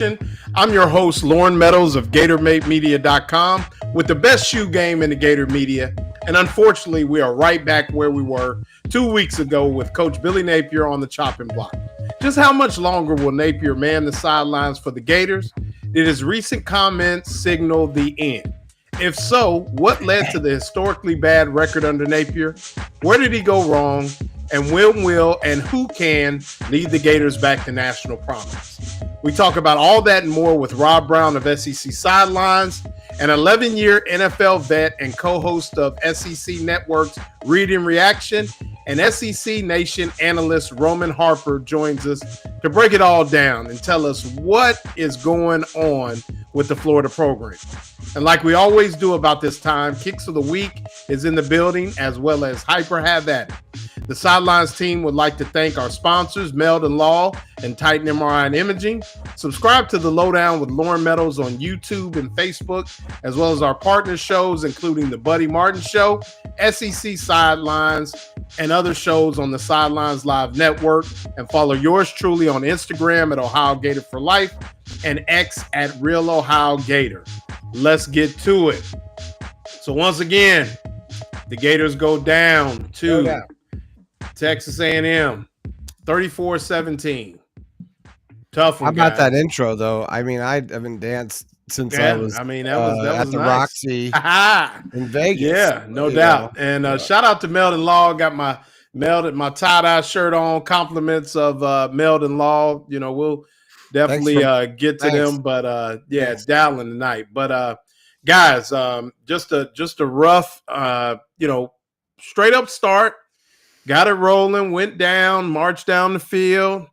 I'm your host, Lauren Meadows of GatorMadeMedia.com with the best shoe game in the Gator media. And unfortunately, we are right back where we were 2 weeks ago with Coach Billy Napier on the chopping block. Just how much longer will Napier man the sidelines for the Gators? Did his recent comments signal the end? If so, what led to the historically bad record under Napier? Where did he go wrong? And when will and who can lead the Gators back to national prominence? We talk about all that and more with Rob Browne of SEC Sidelines, an 11-year NFL vet and co-host of SEC Network's Read and Reaction, and SEC Nation analyst Roman Harper joins us to break it all down and tell us what is going on with the Florida program. And like we always do about this time, Kicks of the Week is in the building, as well as Hyper Have At It. The Sidelines team would like to thank our sponsors, Meldon Law and Titan MRI and Imaging. Subscribe to the Lowdown with Lauren Meadows on YouTube and Facebook, as well as our partner shows, including the Buddy Martin Show, SEC Sidelines, and other shows on the Sidelines Live Network. And follow yours truly on Instagram at Ohio Gator for Life and X at Real Ohio Gator. Let's get to it. So once again, the Gators go down to Texas A&M, 34-17. Tough one, How about guys. that intro, though? I mean, I haven't danced since I was, that was at the nice. Roxy in Vegas. Yeah, no doubt. And shout out to Meldon Law. Got my tie-dye shirt on. Compliments of Meldon Law. You know, we'll definitely get to them. But it's Dallin tonight. But guys, just a rough, straight up start. Got it rolling, went down, marched down the field,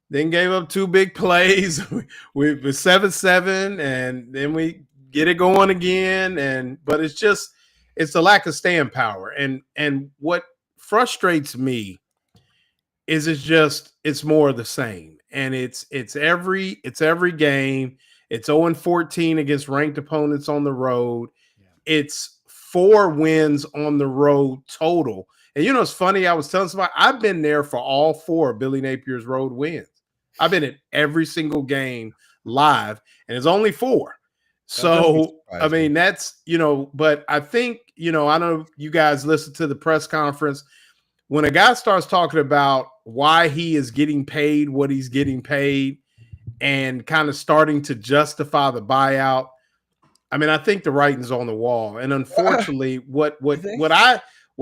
then gave up 2 big plays. We were 7-7, and then we get it going again. But it's the lack of staying power. And what frustrates me is it's more of the same. And it's every game. It's 0-14 against ranked opponents on the road. Yeah. It's 4 wins on the road total. And it's funny, I was telling somebody, I've been there for all 4 of Billy Napier's road wins. I've been at every single game live, and it's only 4. So, I mean, that's, but I think, I know you guys listen to the press conference. When a guy starts talking about why he is getting paid what he's getting paid and kind of starting to justify the buyout, I mean, I think the writing's on the wall. And unfortunately, what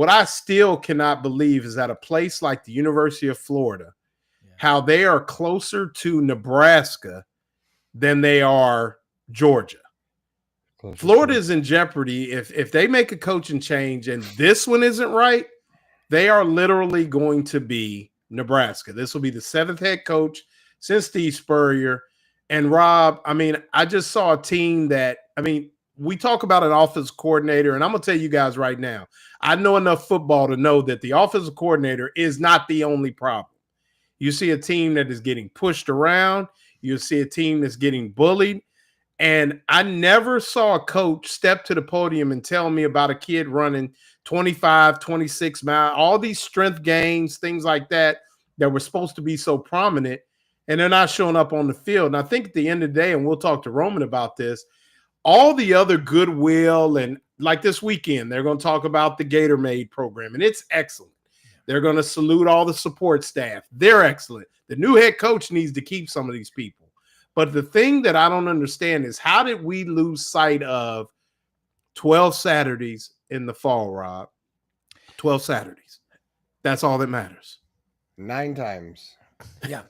I still cannot believe is that a place like the University of Florida, how they are closer to Nebraska than they are Georgia. Florida is in jeopardy. If they make a coaching change and this one isn't right, they are literally going to be Nebraska. This will be the 7th head coach since Steve Spurrier. And Rob, I mean, I just saw a team that, I mean, we talk about an offensive coordinator, and I'm going to tell you guys right now, I know enough football to know that the offensive coordinator is not the only problem. You see a team that is getting pushed around. You see a team that's getting bullied. And I never saw a coach step to the podium and tell me about a kid running 25, 26 miles, all these strength gains, things like that were supposed to be so prominent, and they're not showing up on the field. And I think at the end of the day, and we'll talk to Roman about this, all the other goodwill, and like this weekend, they're going to talk about the Gator Made program, and it's excellent. They're going to salute all the support staff. They're excellent. The new head coach needs to keep some of these people. But the thing that I don't understand is, how did we lose sight of 12 Saturdays in the fall, Rob? 12 Saturdays. That's all that matters. 9 times. Yeah.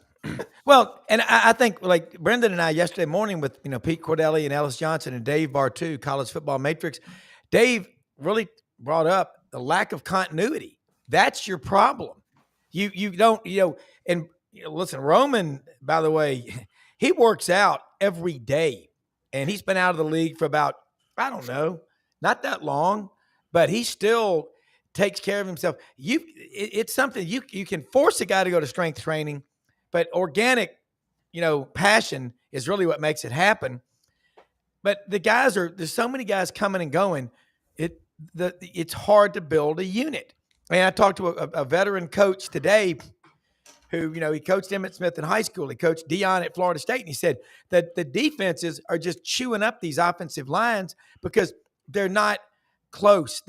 Well, and I think, like Brenden and I yesterday morning with, Pete Cordelli and Ellis Johnson and Dave Bartu, College Football Matrix, Dave really brought up the lack of continuity. That's your problem. You don't, and listen, Roman, by the way, he works out every day, and he's been out of the league for about, I don't know, not that long, but he still takes care of himself. It's something you can force a guy to go to strength training, but organic, passion is really what makes it happen. But there's so many guys coming and going. It's hard to build a unit. And I talked to a veteran coach today who, he coached Emmett Smith in high school. He coached Dion at Florida State. And he said that the defenses are just chewing up these offensive lines because they're not close.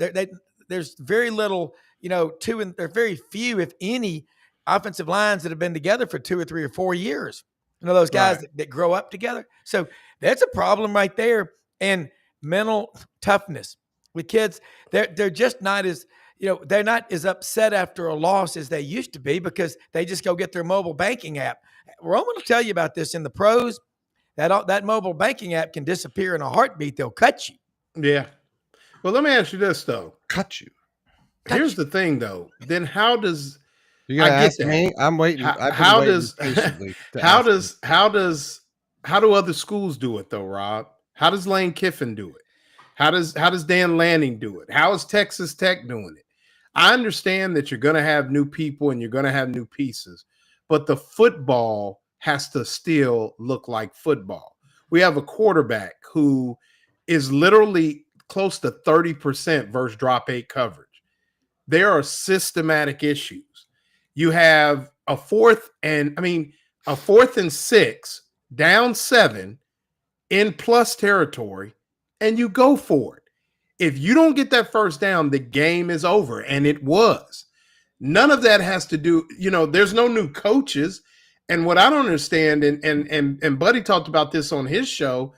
There's very little, there are very few, if any, offensive lines that have been together for 2 or 3 or 4 years. Those guys that grow up together. So that's a problem right there. And mental toughness with kids, they're just not as, they're not as upset after a loss as they used to be because they just go get their mobile banking app. Roman will tell you about this in the pros. That mobile banking app can disappear in a heartbeat. They'll cut you. Yeah. Well, let me ask you this, though. Cut you. Here's the thing, though. Then how does you gotta ask me? I'm waiting. How do other schools do it though, Rob? How does Lane Kiffin do it? How does Dan Lanning do it? How is Texas Tech doing it? I understand that you're going to have new people and you're going to have new pieces, but the football has to still look like football. We have a quarterback who is literally close to 30% versus drop 8 coverage. There are systematic issues. You have a fourth and 6, down 7 in plus territory, and you go for it. If you don't get that first down, the game is over, and it was. None of that has to do, there's no new coaches. And what I don't understand, and Buddy talked about this on his show,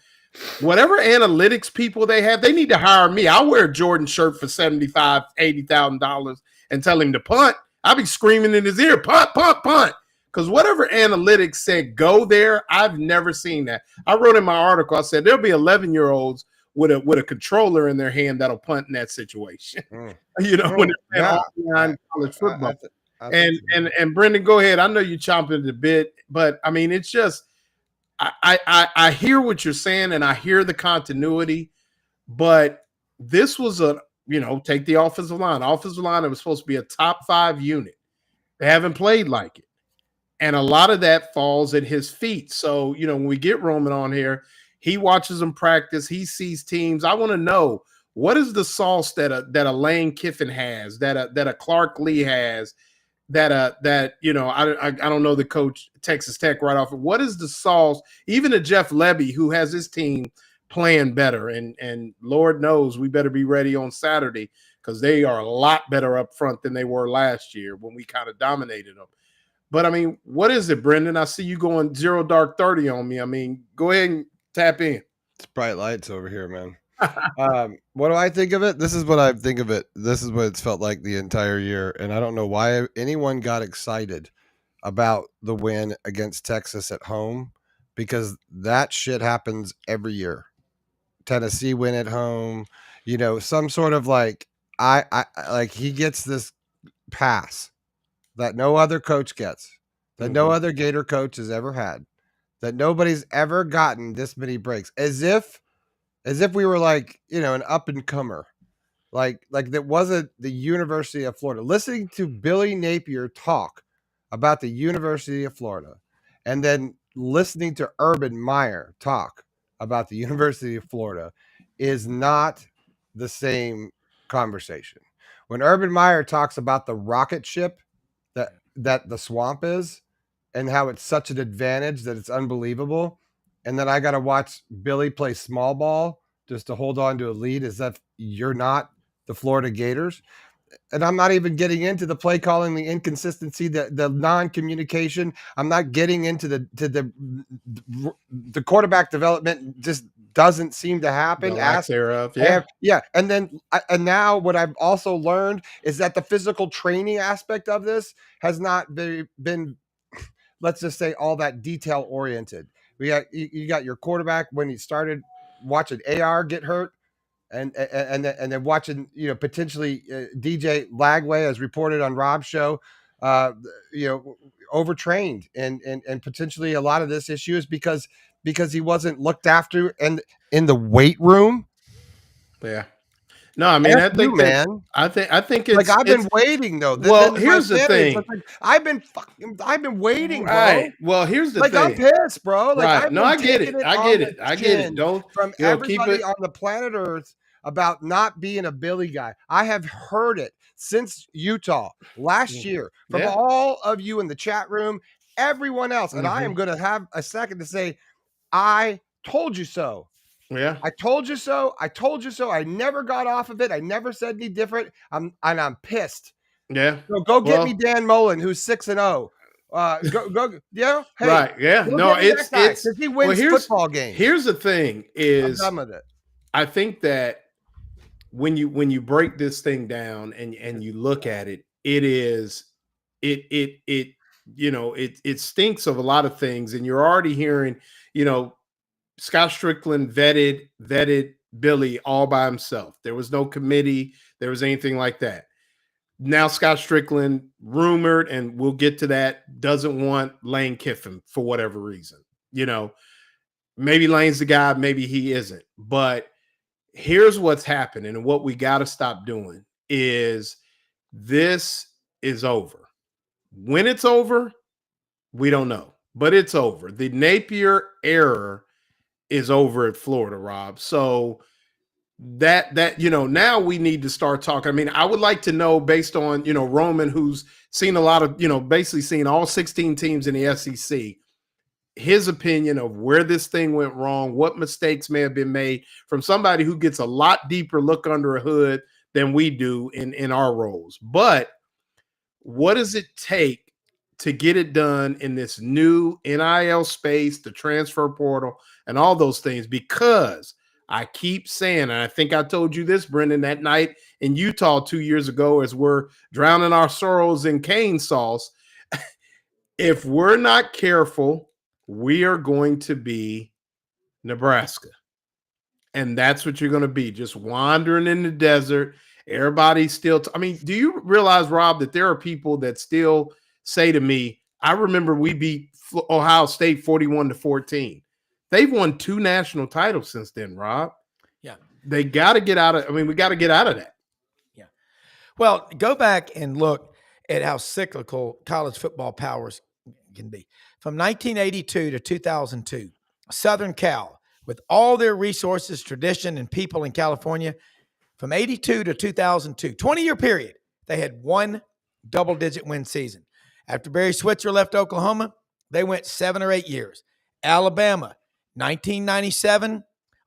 whatever analytics people they have, they need to hire me. I'll wear a Jordan shirt for $75,000, $80,000 and tell him to punt. I'll be screaming in his ear, punt, punt, punt. Because whatever analytics said go there, I've never seen that. I wrote in my article, I said there'll be 11-year-olds with a controller in their hand that'll punt in that situation. When they're playing college football. And Brenden, go ahead. I know you chomping at the bit, but I mean, it's just I hear what you're saying and I hear the continuity, but this was take the offensive line. Offensive line that was supposed to be a top 5 unit. They haven't played like it. And a lot of that falls at his feet. So, when we get Roman on here, he watches them practice. He sees teams. I want to know, what is the sauce that a Lane Kiffin has, that a Clark Lee has, I don't know the coach Texas Tech right off. What is the sauce? Even a Jeff Lebby who has his team playing better, and Lord knows we better be ready on Saturday because they are a lot better up front than they were last year when we kind of dominated them. But I mean, what is it, Brenden? I see you going 0 dark 30 on me. I mean, go ahead and tap in. It's bright lights over here, man. What do I think of it? This is what I think of it. This is what it's felt like the entire year. And I don't know why anyone got excited about the win against Texas at home, because that shit happens every year. Tennessee win at home, some sort of he gets this pass that no other coach gets, that no other Gator coach has ever had, that nobody's ever gotten this many breaks, as if we were an up and comer, like that wasn't the University of Florida. Listening to Billy Napier talk about the University of Florida, and then listening to Urban Meyer talk about the University of Florida is not the same conversation. When Urban Meyer talks about the rocket ship that the Swamp is, and how it's such an advantage that it's unbelievable, and then I got to watch Billy play small ball just to hold on to a lead, as if you're not the Florida Gators. And I'm not even getting into the play calling, the inconsistency, the non-communication. I'm not getting into the quarterback development. Just doesn't seem to happen. Yeah. And now what I've also learned is that the physical training aspect of this has not been, let's just say, all that detail oriented. You got your quarterback when he started watching AR get hurt, and then watching potentially DJ Lagway, as reported on Rob's show, overtrained, and potentially a lot of this issue is because he wasn't looked after and in the weight room. Yeah. No, I mean, I think it's I've been waiting though. Here's the thing. I've been waiting, bro. Right. Well, here's the thing. I'm pissed, bro. Right. No, I get it. I get it. Don't from everybody on the planet Earth. about not being a Billy guy. I have heard it since Utah last year from all of you in the chat room, everyone else. And I am going to have a second to say, I told you so. Yeah. I told you so. I told you so. I never got off of it. I never said any different. I'm pissed. Yeah. So go get me Dan Mullen, who's 6-0. Go. Yeah. Hey. Right. Yeah. No, it's because he wins football games. Here's the thing: is I'm done with it. I think that when you break this thing down and you look at it, it stinks of a lot of things, and you're already hearing, Scott Strickland vetted Billy all by himself. There was no committee. There was anything like that. Now Scott Strickland, rumored, and we'll get to that, doesn't want Lane Kiffin for whatever reason. Maybe Lane's the guy, maybe he isn't. But here's what's happening, and what we got to stop doing is this is over. When it's over, we don't know, but it's over. The Napier era is over at Florida, Rob. So that now we need to start talking. I mean, I would like to know, based on Roman, who's seen a lot of basically seen all 16 teams in the SEC, his opinion of where this thing went wrong, what mistakes may have been made, from somebody who gets a lot deeper look under a hood than we do in our roles. But what does it take to get it done in this new NIL space, the transfer portal, and all those things? Because I keep saying, and I think I told you this, Brenden, that night in Utah 2 years ago, as we're drowning our sorrows in cane sauce, if we're not careful, we are going to be Nebraska. And that's what you're going to be, just wandering in the desert. Everybody's still I mean, do you realize, Rob, that there are people that still say to me, I remember we beat Ohio State 41-14. They've won 2 national titles since then, Rob. Yeah. They got to get out of, we got to get out of that. Yeah. Well, go back and look at how cyclical college football powers can be. From 1982 to 2002, Southern Cal, with all their resources, tradition, and people in California, from 82 to 2002, 20-year period, they had 1 double-digit win season. After Barry Switzer left Oklahoma, they went 7 or 8 years. Alabama, 1997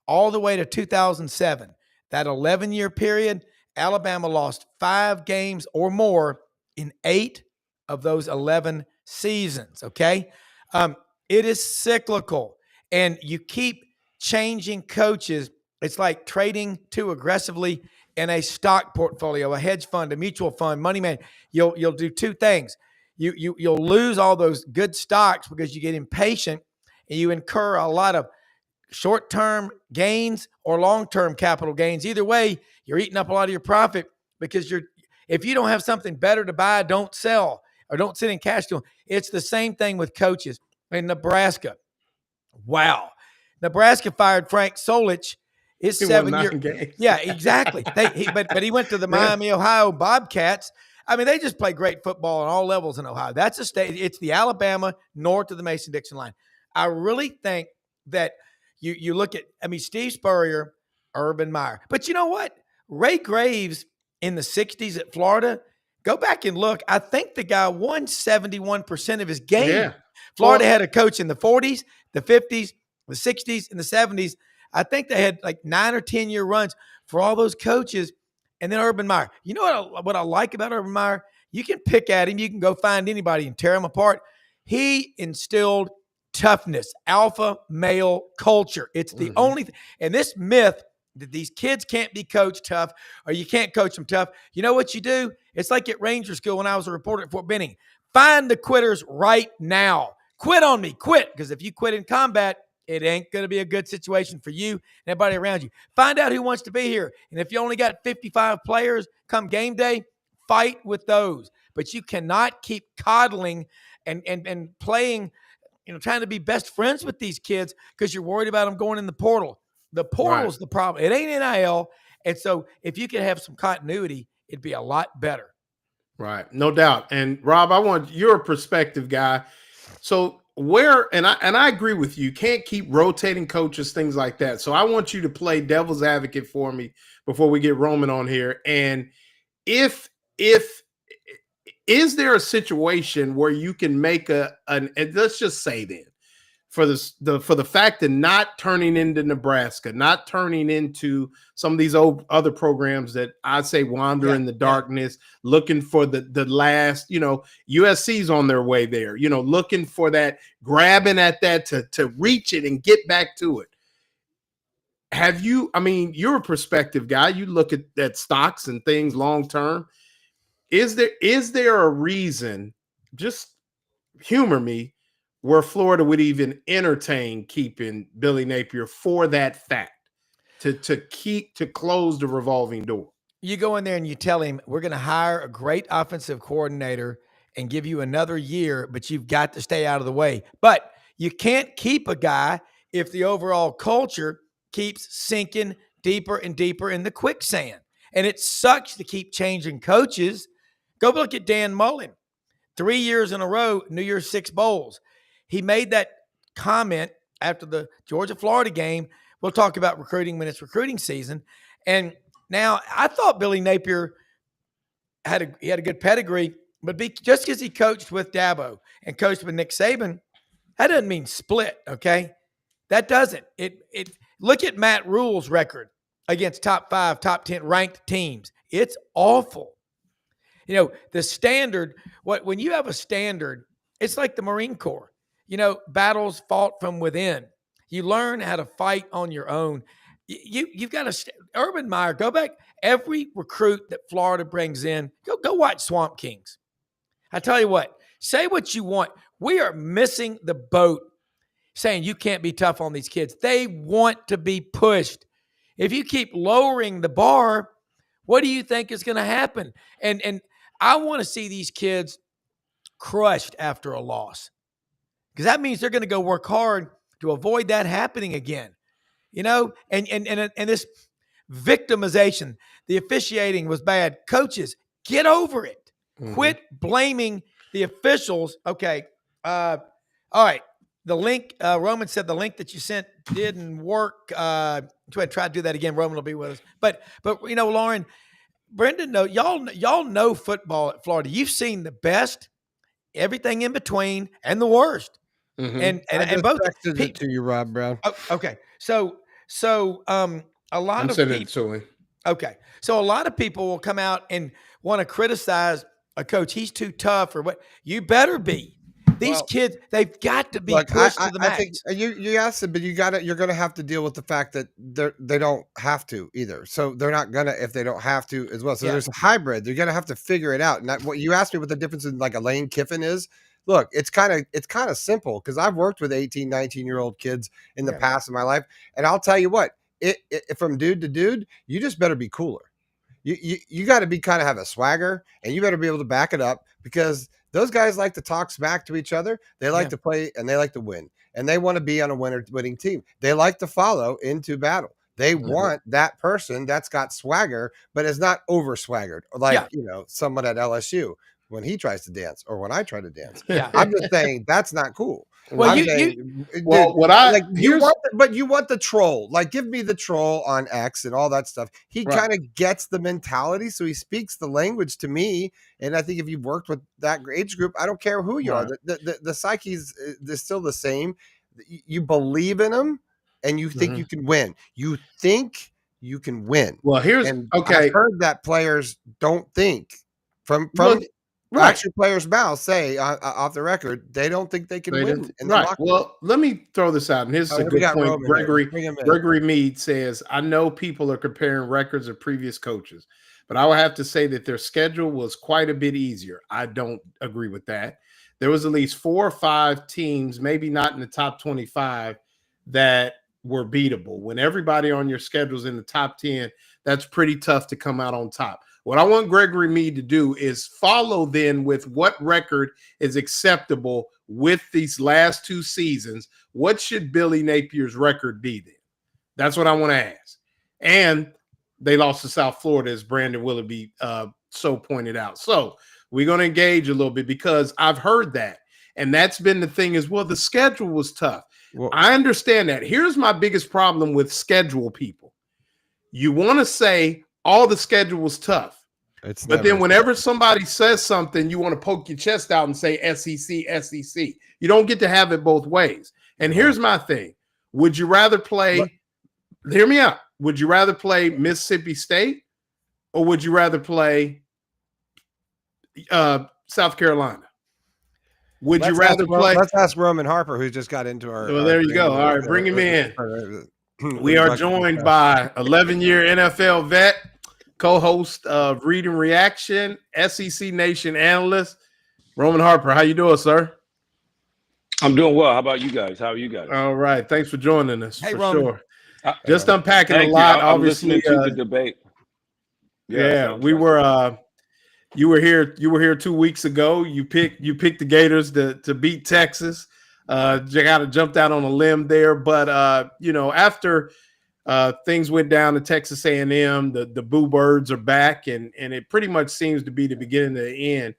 all the way to 2007. That 11-year period, Alabama lost 5 games or more in 8 of those 11 seasons, okay? It is cyclical, and you keep changing coaches. It's like trading too aggressively in a stock portfolio, a hedge fund, a mutual fund, money man. You'll do 2 things. You'll lose all those good stocks because you get impatient and you incur a lot of short-term gains or long-term capital gains. Either way, you're eating up a lot of your profit because if you don't have something better to buy, don't sell or don't sit in cash to them. It's the same thing with coaches in Nebraska. Wow. Nebraska fired Frank Solich. His 7-year games. Yeah, exactly. But he went to the Miami, Ohio Bobcats. I mean, they just play great football on all levels in Ohio. That's a state. It's the Alabama north of the Mason-Dixon line. I really think that you look at, Steve Spurrier, Urban Meyer. But you know what? Ray Graves in the 60s at Florida, go back and look. I think the guy won 71% of his game. Yeah. Florida had a coach in the 40s, the 50s, the 60s, and the 70s. I think they had like 9 or 10-year runs for all those coaches. And then Urban Meyer. You know what I like about Urban Meyer? You can pick at him. You can go find anybody and tear him apart. He instilled toughness, alpha male culture. It's the only thing. And this myth that these kids can't be coached tough or you can't coach them tough. You know what you do? It's like at Ranger School when I was a reporter at Fort Benning. Find the quitters right now. Quit on me. Quit. Because if you quit in combat, it ain't going to be a good situation for you and everybody around you. Find out who wants to be here. And if you only got 55 players come game day, fight with those. But you cannot keep coddling and playing, trying to be best friends with these kids because you're worried about them going in the portal. The portal's the problem. It ain't NIL. And so if you could have some continuity, it'd be a lot better. Right. No doubt. And Rob, you're a perspective guy. So I agree with you. You can't keep rotating coaches, things like that. So I want you to play devil's advocate for me before we get Roman on here. And if is there a situation where you can make and let's just say then for the fact that not turning into Nebraska, not turning into some of these old other programs that I say wander in the darkness, looking for the last, USC's on their way there, looking for that, grabbing at that to reach it and get back to it. You're a perspective guy. You look at stocks and things long term. Is there a reason, just humor me, where Florida would even entertain keeping Billy Napier for that fact, to close the revolving door? You go in there and you tell him, we're going to hire a great offensive coordinator and give you another year, but you've got to stay out of the way. But you can't keep a guy if the overall culture keeps sinking deeper and deeper in the quicksand. And it sucks to keep changing coaches. Go look at Dan Mullen. 3 years in a row, New Year's Six bowls. He made that comment after the Georgia-Florida game. We'll talk about recruiting when it's recruiting season. And now I thought Billy Napier had a good pedigree, but just because he coached with Dabo and coached with Nick Saban, that doesn't mean split, okay? That doesn't. It look at Matt Rule's record against top 5, top 10 ranked teams. It's awful. The standard, when you have a standard, it's like the Marine Corps. Battles fought from within. You learn how to fight on your own. You've got to Urban Meyer, go back. Every recruit that Florida brings in, go watch Swamp Kings. I tell you what, say what you want. We are missing the boat saying you can't be tough on these kids. They want to be pushed. If you keep lowering the bar, what do you think is going to happen? And I want to see these kids crushed after a loss, because that means they're going to go work hard to avoid that happening again. And this victimization, the officiating was bad. Coaches, get over it. Mm-hmm. Quit blaming the officials. Okay. All right. The link, Roman said the link that you sent didn't work. Go ahead, try to do that again. Roman will be with us. But Lauren, Brenden, y'all know football at Florida. You've seen the best, everything in between, and the worst. Mm-hmm. And both texted it to you, Rob Browne. Oh, okay. So a lot I'm of sending people. it to him. Okay. So a lot of people will come out and want to criticize a coach. He's too tough or what. You better be. These kids, they've got to be pushed to the max. I think you asked it, but you're going to have to deal with the fact that they don't have to either. So they're not going to if they don't have to as well. So there's a hybrid. They're going to have to figure it out. And what you asked me what the difference in like a Lane Kiffin is. Look, it's kind of simple because I've worked with 18, 19-year-old kids in the past in my life. And I'll tell you what, from dude to dude, you just better be cooler. You got to be kind of have a swagger, and you better be able to back it up, because those guys like to talk smack to each other. They like to play, and they like to win, and they want to be on a winning team. They like to follow into battle. They want that person that's got swagger, but is not over swaggered, like someone at LSU when he tries to dance or when I try to dance. Yeah. I'm just saying that's not cool. Well, you want the troll. Like, give me the troll on X and all that stuff. He kind of gets the mentality, so he speaks the language to me. And I think if you've worked with that age group, I don't care who you are. The psyche is still the same. You believe in them, and you think you can win. You think you can win. Well, I've heard that players don't think from actual players' mouths say off the record they don't think they can win. Well, let me throw this out, and here's a good point. Gregory Mead says, I know people are comparing records of previous coaches, but I would have to say that their schedule was quite a bit easier. I don't agree with that. There was at least 4 or 5 teams, maybe not in the top 25, that were beatable. When everybody on your schedule is in the top 10, that's pretty tough to come out on top. What I want Gregory Mead to do is follow then with what record is acceptable with these last 2 seasons. What should Billy Napier's record be then? That's what I want to ask. And they lost to South Florida, as Brenden Willoughby so pointed out. So we're going to engage a little bit, because I've heard that. And that's been the thing as well. The schedule was tough. Well, I understand that. Here's my biggest problem with schedule people. You want to say all the schedule was tough. But then whenever somebody says something, you want to poke your chest out and say SEC, SEC. You don't get to have it both ways. And here's my thing. Would you rather play, hear me out. Would you rather play Mississippi State or would you rather play South Carolina? Would you rather play? Let's ask Roman Harper, who just got into our. Well, there you go. All right, bring him in. We are joined by 11-year NFL vet, co-host of Reading Reaction, SEC Nation analyst, Roman Harper. How you doing, sir? I'm doing well. How about you guys? How are you guys? All right. Thanks for joining us. Hey, for Roman. Sure. Just unpacking a lot. Obviously, to the debate. Yeah, we were. You were here 2 weeks ago. You picked the Gators to beat Texas. You got to jumped out on a limb there, but after things went down to Texas A&M, the Boo Birds are back, and it pretty much seems to be the beginning of the end.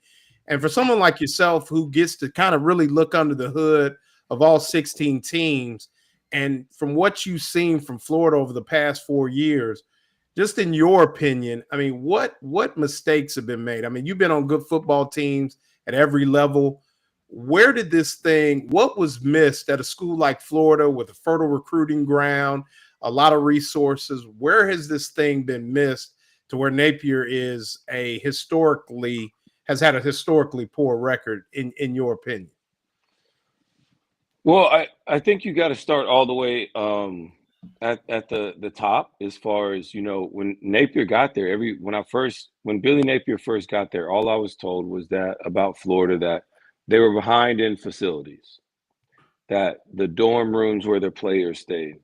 And for someone like yourself who gets to kind of really look under the hood of all 16 teams, and from what you've seen from Florida over the past 4 years, just in your opinion, I mean, what mistakes have been made? I mean, you've been on good football teams at every level. Where did what was missed at a school like Florida with a fertile recruiting ground, a lot of resources? Where has this thing been missed to where Napier has had a historically poor record in your opinion? Well, I think you got to start all the way at the top as far as, when Napier got there. When Billy Napier first got there, all I was told was that about Florida, that they were behind in facilities, that the dorm rooms where their players stayed,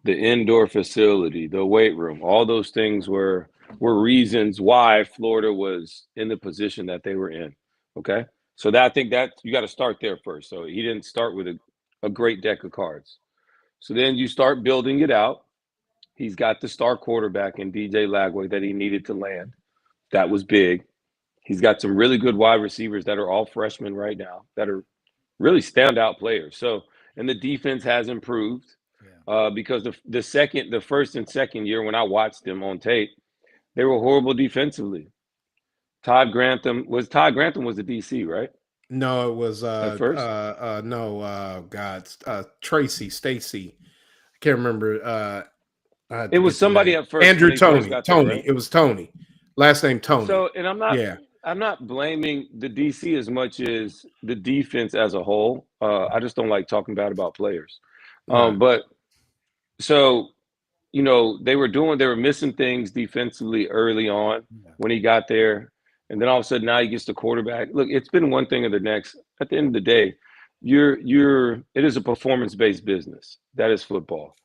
the indoor facility, the weight room, all those things were reasons why Florida was in the position that they were in. Okay. So I think that you got to start there first. So he didn't start with a great deck of cards. So then you start building it out. He's got the star quarterback in DJ Lagway that he needed to land. That was big. He's got some really good wide receivers that are all freshmen right now that are really standout players. So, and the defense has improved because the first and second year when I watched them on tape, they were horrible defensively. Todd Grantham was the DC, right? No, it was Stacy. I can't remember. It was somebody at first. Andrew Tony. There, right? It was Tony. Last name Tony. So, and I'm not blaming the DC as much as the defense as a whole. I just don't like talking bad about players. But so, they were missing things defensively early on when he got there. And then all of a sudden now he gets the quarterback. Look, it's been one thing or the next. At the end of the day, it is a performance-based business. That is football.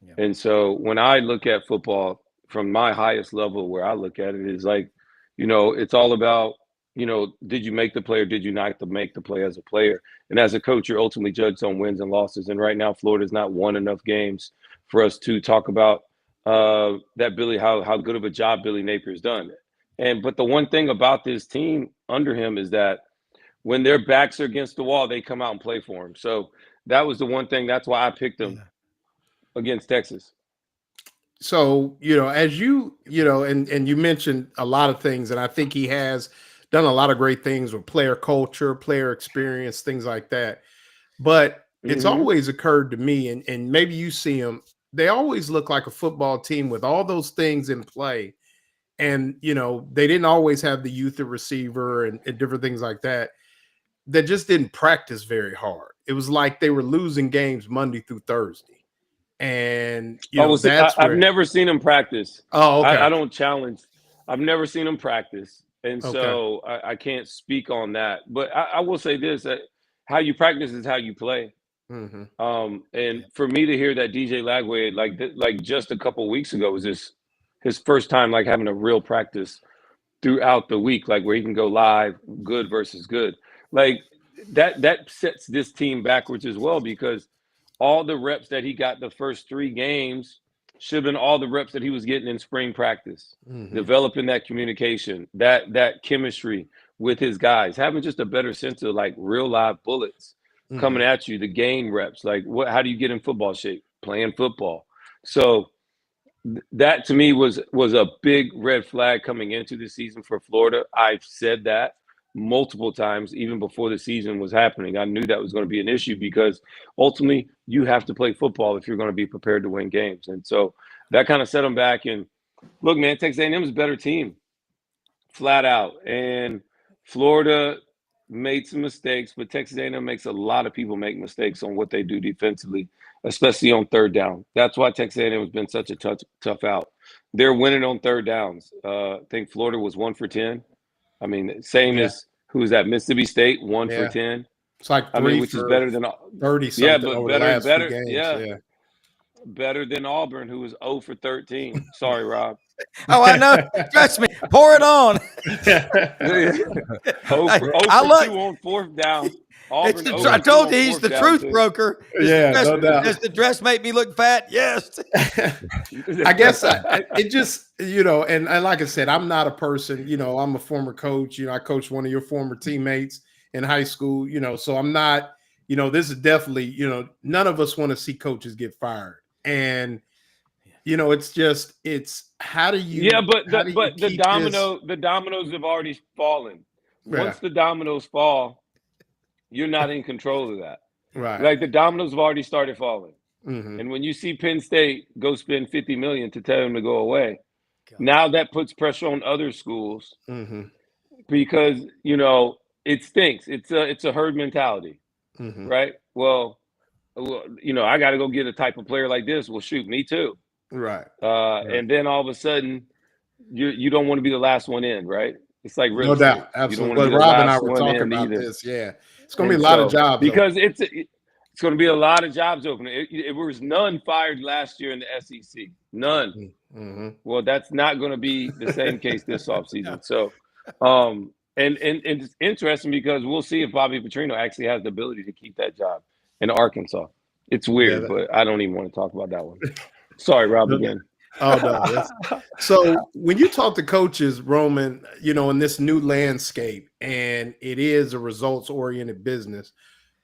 Yeah. And so when I look at football from my highest level, where I look at it is like, it's all about, did you make the play or did you not make the play as a player? And as a coach, you're ultimately judged on wins and losses. And right now, Florida's not won enough games for us to talk about how good of a job Billy Napier's done. But the one thing about this team under him is that when their backs are against the wall, they come out and play for him. So that was the one thing. That's why I picked them against Texas. So, as you you mentioned a lot of things, and I think he has done a lot of great things with player culture, player experience, things like that. But it's always occurred to me, and maybe you see them, they always look like a football team with all those things in play. And, they didn't always have the youth at receiver and different things like that just didn't practice very hard. It was like they were losing games Monday through Thursday. And, I've never seen them practice. Oh, okay. I don't challenge. I've never seen them practice. And so I can't speak on that. But I will say this, that how you practice is how you play. Mm-hmm. And for me to hear that DJ Lagway, like just a couple weeks ago, was his first time like having a real practice throughout the week, like where he can go live, good versus good. Like that sets this team backwards as well, because all the reps that he got the first 3 games should have been all the reps that he was getting in spring practice, developing that communication, that chemistry with his guys, having just a better sense of like real live bullets coming at you, the game reps. Like, how do you get in football shape? Playing football. So that to me was a big red flag coming into the season for Florida. I've said that multiple times, even before the season was happening. I knew that was going to be an issue because ultimately you have to play football if you're going to be prepared to win games. And so that kind of set them back. And look, man, Texas A&M is a better team, flat out. And Florida made some mistakes, but Texas A&M makes a lot of people make mistakes on what they do defensively, especially on third down. That's why Texas A&M has been such a tough out. They're winning on third downs. I think Florida was 1 for 10. I mean, same as who is that? Mississippi State, 1 for 10. It's like 3 which is better than 30 something. Yeah, but over the last few games. Yeah, better than Auburn, who was 0 for 13. Sorry, Rob. Oh, I know. Trust me. Pour it on. 0 for 2 on fourth down. Auburn, I told you he's the truth broker. No doubt. Does the dress make me look fat? Yes. I guess it just, and like I said, I'm not a person, I'm a former coach. I coached one of your former teammates in high school, so I'm not, this is definitely, none of us want to see coaches get fired. And, it's how do you? Yeah, but the dominoes have already fallen. Once the dominoes fall, you're not in control of that. Right. Like the dominoes have already started falling. And when you see Penn State go spend $50 million to tell them to go away, now that puts pressure on other schools because, it stinks. It's a herd mentality, right? Well, I got to go get a type of player like this. Well, shoot, me too. Right. And then all of a sudden you don't want to be the last one in, right? It's like real no doubt. Absolutely. But Rob and I were talking about this. Yeah. It's going to be a lot of jobs. Because it's going to be a lot of jobs open. It was none fired last year in the SEC. None. Well, that's not going to be the same case this offseason. So, and it's interesting because we'll see if Bobby Petrino actually has the ability to keep that job in Arkansas. It's weird, but I don't even want to talk about that one. Sorry, Rob, again. Oh, no. So when you talk to coaches, Roman, in this new landscape, and it is a results-oriented business,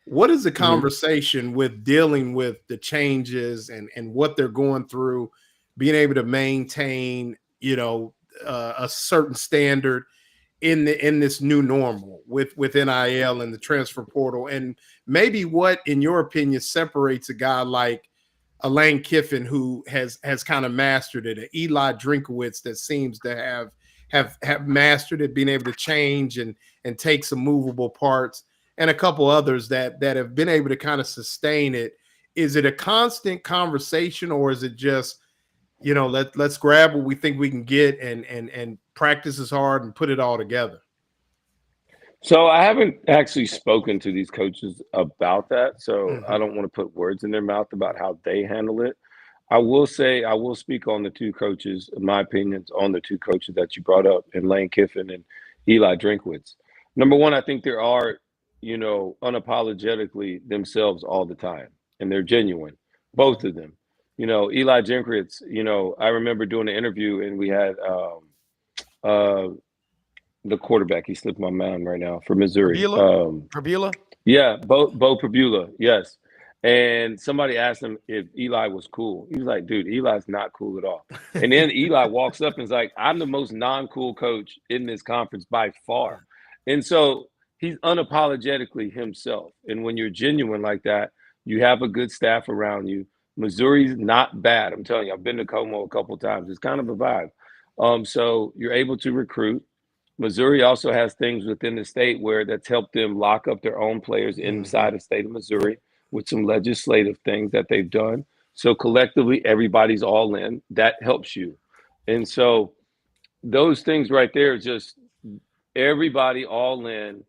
what is the conversation with dealing with the changes and what they're going through, being able to maintain, a certain standard in this new normal with NIL and the transfer portal, and maybe what, in your opinion, separates a guy like a Lane Kiffin who has kind of mastered it, an Eli Drinkowitz that seems to have mastered it, being able to change and take some movable parts, and a couple others that have been able to kind of sustain it. Is it a constant conversation, or is it just, let's grab what we think we can get and practice as hard and put it all together? So I haven't actually spoken to these coaches about that. So I don't want to put words in their mouth about how they handle it. I will speak on the two coaches, my opinions on the two coaches that you brought up, and Lane Kiffin and Eli Drinkowitz. Number one, I think there are, unapologetically themselves all the time, and they're genuine, both of them. Eli Drinkowitz, I remember doing an interview and we had the quarterback, he slipped my mind right now, for Missouri. Prabula? Yeah, Bo Prabula, yes. And somebody asked him if Eli was cool. He was like, dude, Eli's not cool at all. And then Eli walks up and is like, I'm the most non-cool coach in this conference by far. And so he's unapologetically himself. And when you're genuine like that, you have a good staff around you. Missouri's not bad. I'm telling you, I've been to Como a couple of times. It's kind of a vibe. So you're able to recruit. Missouri also has things within the state where that's helped them lock up their own players inside the state of Missouri with some legislative things that they've done. So collectively, everybody's all in. That helps you. And so those things right there, just everybody all in.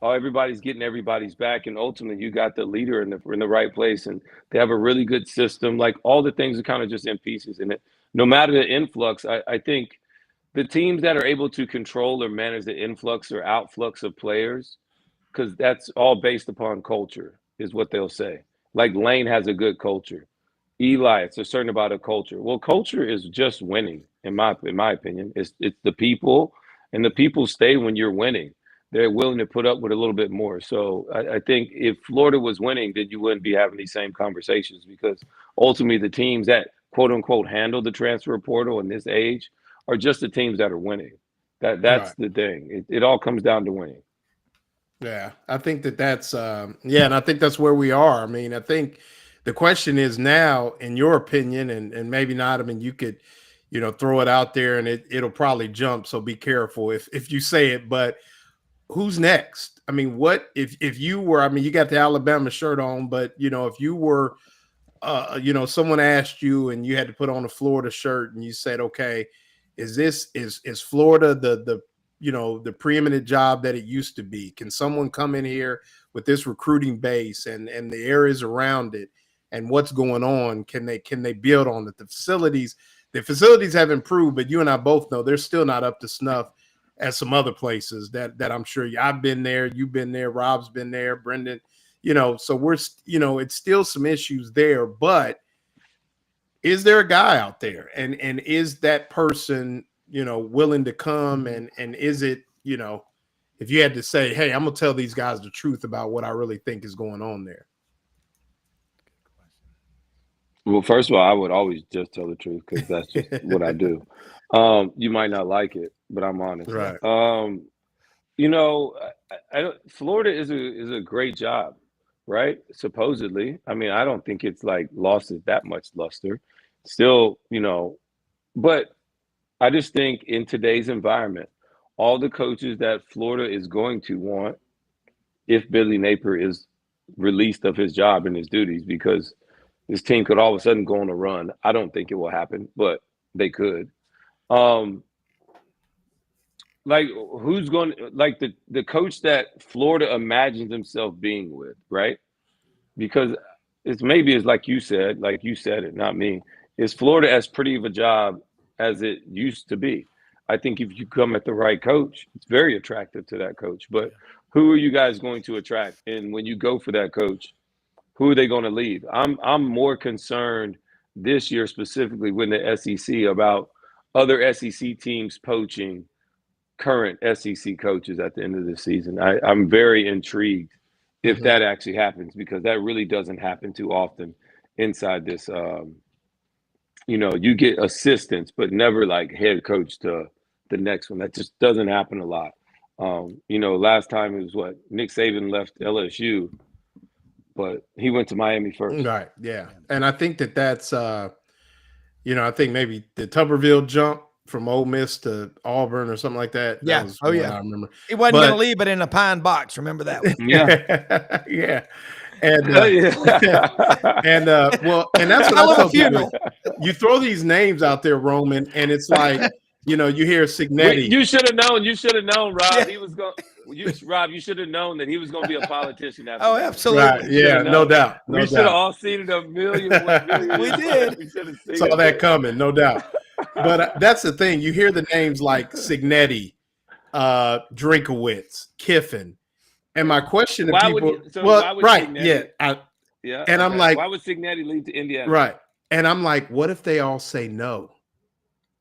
Everybody's getting everybody's back, and ultimately you got the leader in the right place, and they have a really good system. Like all the things are kind of just in pieces. And no matter the influx, I think the teams that are able to control or manage the influx or outflux of players, because that's all based upon culture, is what they'll say. Like Lane has a good culture. Eli, it's a certain about a culture. Well, culture is just winning, in my opinion. It's the people, and the people stay when you're winning. they're willing to put up with a little bit more. So I think if Florida was winning, then you wouldn't be having these same conversations, because ultimately the teams that quote unquote handle the transfer portal in this age are just the teams that are winning. That's Right. the thing. It all comes down to winning. Yeah, I think that's and I think that's where we are. I mean, I think the question is now, in your opinion, and maybe not. I mean, you could, throw it out there and it'll probably jump. So be careful if you say it. But who's next? I mean, what if you were? I mean, you got the Alabama shirt on, but if you were, someone asked you and you had to put on a Florida shirt and you said, okay, is Florida the preeminent job that it used to be? Can someone come in here with this recruiting base and the areas around it and what's going on? Can they build on it? The facilities have improved, but you and I both know they're still not up to snuff as some other places that I'm sure I've been there, you've been there, Rob's been there, Brenden, so we're, it's still some issues there, but is there a guy out there and is that person, willing to come and is it, if you had to say, hey, I'm gonna tell these guys the truth about what I really think is going on there? Well, first of all, I would always just tell the truth, because that's just what I do. You might not like it, but I'm honest. Right. Florida is a great job, right? Supposedly. I mean, I don't think it's like lost it that much luster. Still, but I just think in today's environment, all the coaches that Florida is going to want, if Billy Napier is released of his job and his duties, because this team could all of a sudden go on a run. I don't think it will happen, but they could. Like, who's going to, like, the coach that Florida imagines himself being with, right? Because it's like you said it, not me. Is Florida as pretty of a job as it used to be? I think if you come at the right coach, it's very attractive to that coach. But who are you guys going to attract? And when you go for that coach, who are they going to leave? I'm more concerned this year specifically with the SEC about other SEC teams poaching current SEC coaches at the end of the season. I'm very intrigued if that actually happens, because that really doesn't happen too often inside this. You get assistants, but never like head coach to the next one. That just doesn't happen a lot. Last time it was Nick Saban left LSU, but he went to Miami first. Right. Yeah. And I think that's, I think maybe the Tuberville jump from Ole Miss to Auburn or something like that. Yeah. That was I remember. He wasn't going to leave it in a pine box. Remember that one? Yeah. Yeah. And and that's what I tell people. You throw these names out there, Roman, and it's like, you hear Signetti. You should have known, Rob. Yeah. He was going. Rob, you should have known that he was going to be a politician after. Oh, absolutely. Right. Yeah, no doubt. We should have all seen it a million. We did. We saw that coming, no doubt. But that's the thing. You hear the names like Signetti, Drinkowitz, Kiffin. And my question to people, Signetti, and I'm like, why would Signetti leave to Indiana? Right. And I'm like, what if they all say no?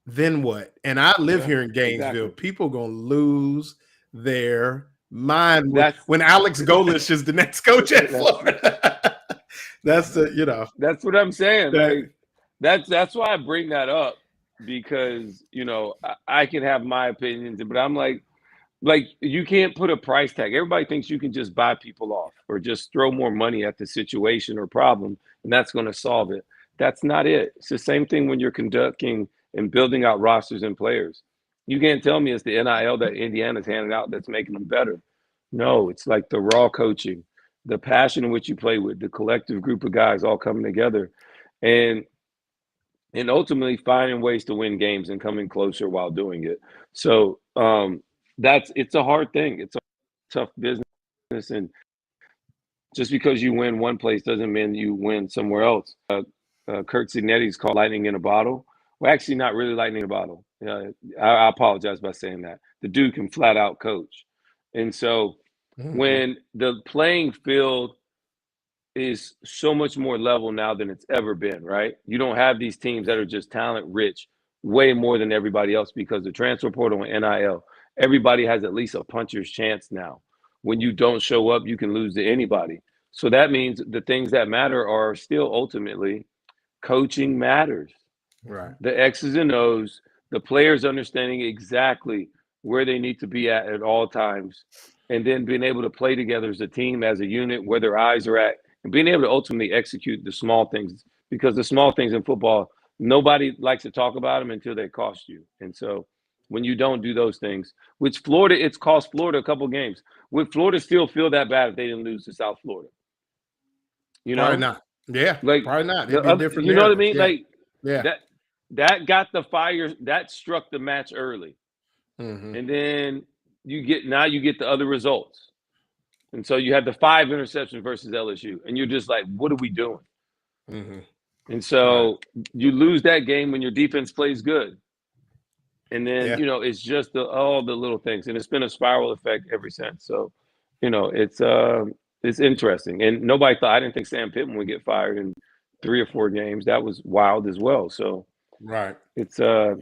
Then what? And I live here in Gainesville. Exactly. People gonna lose their mind when Alex Golesh is the next coach at Florida. That's That's what I'm saying. That's why I bring that up, because I can have my opinions, but I'm like you can't put a price tag. Everybody thinks you can just buy people off or just throw more money at the situation or problem, and that's going to solve it. That's not it. It's the same thing when you're conducting and building out rosters and players. You can't tell me it's the NIL that Indiana's handing out that's making them better. No, it's like the raw coaching, the passion in which you play with, the collective group of guys all coming together, and ultimately finding ways to win games and coming closer while doing it. So it's a hard thing. It's a tough business, and just because you win one place doesn't mean you win somewhere else. Kurt Signetti's called lightning in a bottle. Well, actually, not really lightning in a bottle. I apologize by saying that. The dude can flat out coach. And so when the playing field is so much more level now than it's ever been, right? You don't have these teams that are just talent rich way more than everybody else because the transfer portal and NIL. everybody has at least a puncher's chance now. When you don't show up, you can lose to anybody. So that means the things that matter are still ultimately coaching matters. Right. The X's and O's, the players understanding exactly where they need to be at all times, and then being able to play together as a team, as a unit, where their eyes are at, and being able to ultimately execute the small things, because the small things in football, nobody likes to talk about them until they cost you. And so when you don't do those things, which Florida, it's cost Florida a couple games. Would Florida still feel that bad if they didn't lose to South Florida? You know? Probably not. Yeah, like probably not. It'd be a different. You know what I narrative. mean? Yeah. Like that got the fire, that struck the match early. Mm-hmm. And then you get the other results. And so you had the 5 interceptions versus LSU, and you're just like, what are we doing? Mm-hmm. And so you lose that game when your defense plays good. And then, it's just all the little things. And it's been a spiral effect ever since. So, it's interesting. And I didn't think Sam Pittman would get fired in 3 or 4 games. That was wild as well. So it's college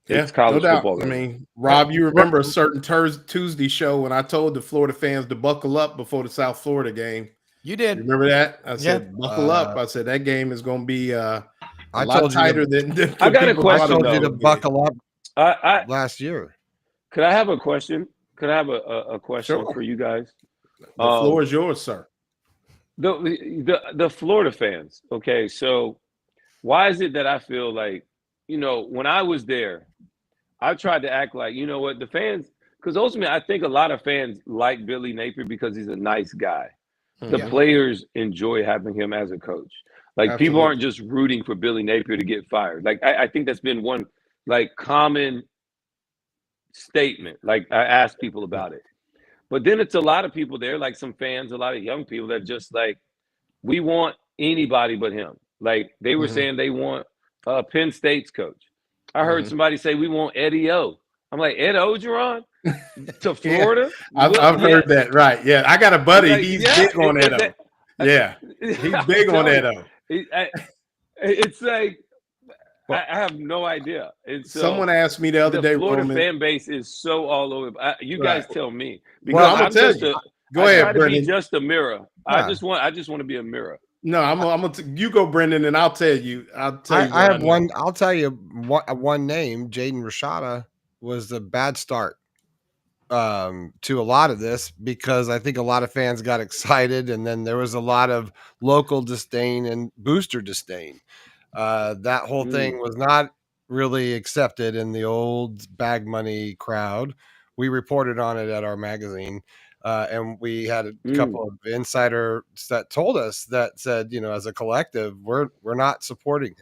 no doubt. football. I mean, Rob, you remember a certain Tuesday show when I told the Florida fans to buckle up before the South Florida game. You did. You remember that? I said, buckle up. I said, that game is going to be a lot tighter than I got a question. I told you to buckle up last year. Could I have a question? Could I have a question for you guys? The floor is yours, sir. The Florida fans. Okay, so why is it that I feel like, when I was there, I tried to act like, the fans, because ultimately I think a lot of fans like Billy Napier because he's a nice guy. The players enjoy having him as a coach. Like, people aren't just rooting for Billy Napier to get fired. Like, I think that's been one common statement. Like, I ask people about it. But then it's a lot of people there, like some fans, a lot of young people that just like, we want anybody but him. Like, they were saying they want Penn State's coach. I heard somebody say we want Eddie O. I'm like, Ed Ogeron to Florida? I've heard that. Right. Yeah. I got a buddy. He's big on Ed O. Yeah. He's big on Ed O. It's like, I have no idea. And so someone asked me the other day, Florida Roman, fan base is so all over. You guys tell me. Because I'm gonna tell you. Go ahead, Brenden. Be just a mirror. I just want to be a mirror. No, I'm gonna you go, Brenden, and I'll tell you. I have one. I'll tell you one name. Jaden Rashada was a bad start to a lot of this, because I think a lot of fans got excited, and then there was a lot of local disdain and booster disdain. That whole thing was not really accepted in the old bag money crowd. We reported on it at our magazine, and we had a couple of insiders that told us, that said, as a collective, we're not supporting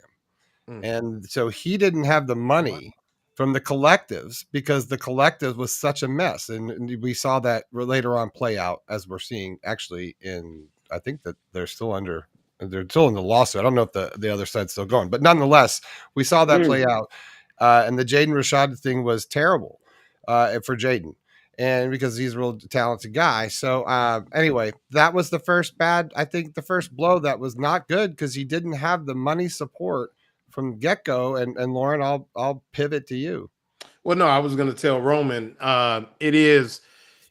him. And so he didn't have the money from the collectives, because the collective was such a mess. And we saw that later on play out, as we're seeing actually I think that they're still in the lawsuit. I don't know if the other side's still going, but nonetheless, we saw that play out. And the Jaden Rashad thing was terrible for Jaden, and because he's a real talented guy. So anyway, that was the first blow that was not good, because he didn't have the money support from the get-go. And Lauren, I'll pivot to you. Well, no, I was going to tell Roman, it is,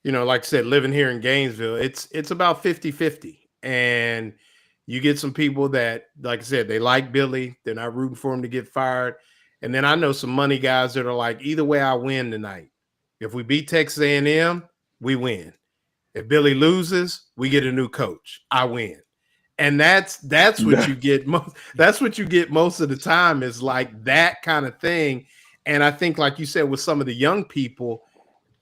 like I said, living here in Gainesville, it's about 50-50. And you get some people that, like I said, they like Billy. They're not rooting for him to get fired. And then I know some money guys that are like, either way, I win tonight. If we beat Texas A&M, we win. If Billy loses, we get a new coach. I win. And that's what you get. That's what you get most of the time, is like that kind of thing. And I think, like you said, with some of the young people,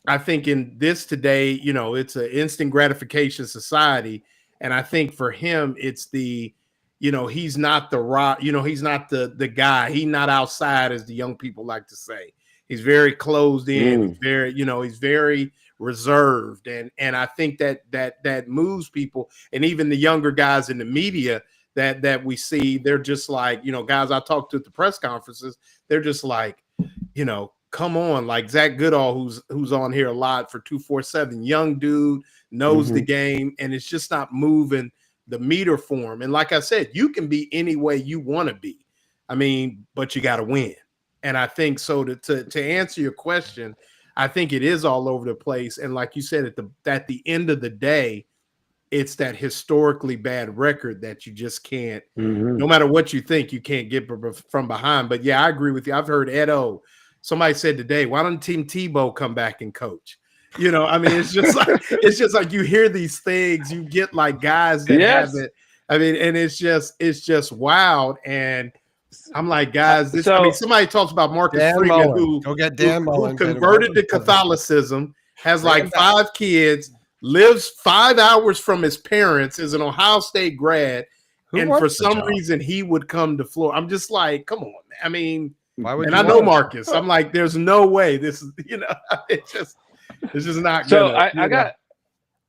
I think in this today, it's an instant gratification society. And I think for him, it's the, he's not the rock, he's not the guy. He's not outside, as the young people like to say. He's very closed in. He's very, he's very reserved. And I think that moves people. And even the younger guys in the media that we see, they're just like, guys I talked to at the press conferences, they're just like, come on, like Zach Goodall, who's on here a lot for 247, young dude, knows the game, and it's just not moving the meter for him. And like I said, you can be any way you want to be. I mean, but you got to win. And I think so to answer your question, I think it is all over the place. And like you said, at the end of the day, it's that historically bad record that you just can't, no matter what you think, you can't get from behind. But yeah, I agree with you. I've heard Edo. Somebody said today, why don't Team Tebow come back and coach? You know, I mean, it's just like you hear these things, you get like guys that have it. I mean, and it's just wild. And I'm like, guys, somebody talks about Marcus Freeman, who converted to Catholicism, has like 5 kids, lives 5 hours from his parents, is an Ohio State grad, and for some reason he would come to Florida. I'm just like, come on, man. I mean, and I know Marcus. I'm like, there's no way this is, it's just not good. So I got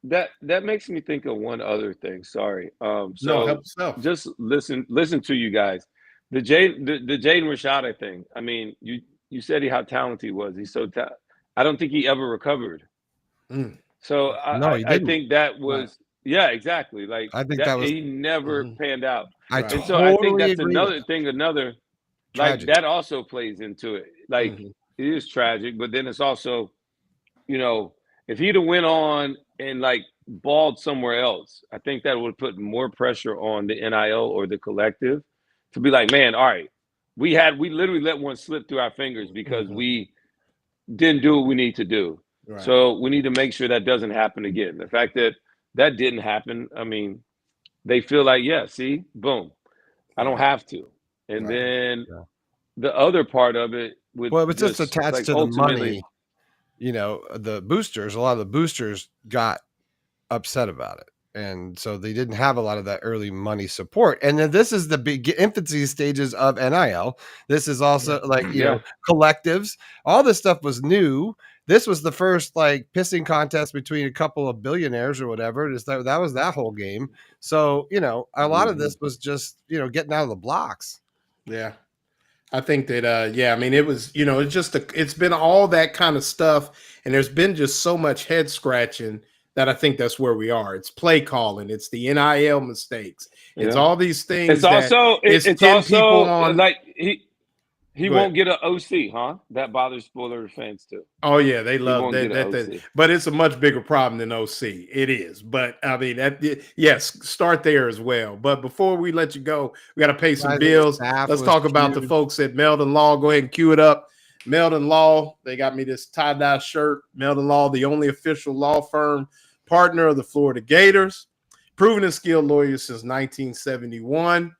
that makes me think of one other thing. Sorry. No, help yourself. Just listen to you guys. The Jaden Rashada thing. I mean, you said how talented he was. He's so talented. I don't think he ever recovered. So I think that was exactly. Like I think that was he never panned out. I think that's another thing. Like that also plays into it. Like it is tragic, but then it's also, if he'd have went on and like balled somewhere else, I think that would put more pressure on the NIL or the collective to be like, man, all right, we literally let one slip through our fingers because we didn't do what we need to do. Right. So we need to make sure that doesn't happen again. The fact that didn't happen, I mean, they feel like, see, boom, I don't have to. And then the other part of it, it's just attached like, to the money. The boosters, a lot of the boosters got upset about it. And so they didn't have a lot of that early money support. And then this is the big infancy stages of NIL. This is also collectives. All this stuff was new. This was the first like pissing contest between a couple of billionaires or whatever. That was that whole game. So, a lot of this was just, getting out of the blocks. Yeah. I think that, I mean, it was, it's been all that kind of stuff. And there's been just so much head scratching that I think that's where we are. It's play calling. It's the NIL mistakes. It's all these things. It's also on, like he won't get an OC, huh? That bothers Spoiler fans too. Oh yeah, they love that. But it's a much bigger problem than OC. It is. But I mean, yes, start there as well. But before we let you go, we got to pay some bills. Let's talk about the folks at Meldon Law. Go ahead and cue it up. Meldon Law, they got me this tie-dye shirt. Meldon Law, the only official law firm partner of the Florida Gators. Proven and skilled lawyers since 1971.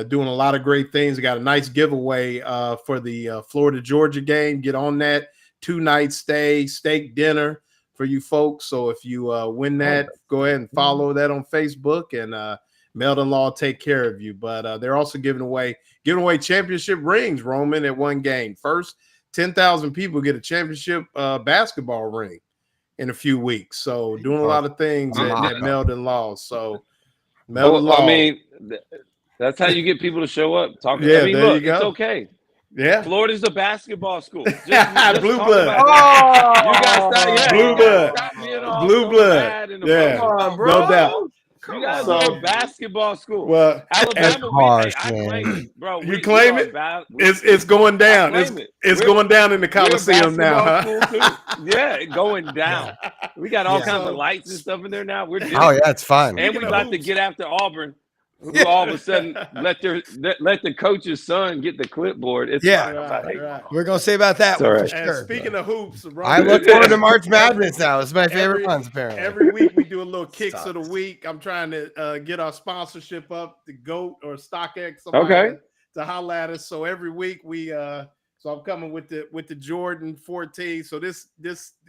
Doing a lot of great things. We got a nice giveaway for the Florida-Georgia game. Get on that. 2-night stay, steak dinner for you folks. So if you win that, go ahead and follow that on Facebook, and Meldon Law take care of you. But they're also giving away championship rings, Roman, at one game. First 10,000 people get a championship basketball ring in a few weeks. So doing a lot of things at Meldon Law. So Meldon Law. I mean, that's how you get people to show up. Look, it's okay. Yeah. Florida's a basketball school. Just Blue blood. You guys Blue blood. Blue blood. Yeah. No doubt. You guys are a basketball school. Well, Alabama, I claim it, bro. You claim it? It's going down. It's going down in the Coliseum now, huh? Yeah, going down. We got all kinds of lights and stuff in there now. We're different. Oh yeah, it's fun. And we about to get after Auburn, who all of a sudden let the coach's son get the clipboard. It's fine. Right. We're gonna say about that one for sure. Speaking of hoops, I look forward to March Madness now. It's my favorite ones, apparently. Every week we do a little kicks of the week. I'm trying to get our sponsorship up, the GOAT or StockX. To holler at us. So every week we so I'm coming with the Jordan 14. So this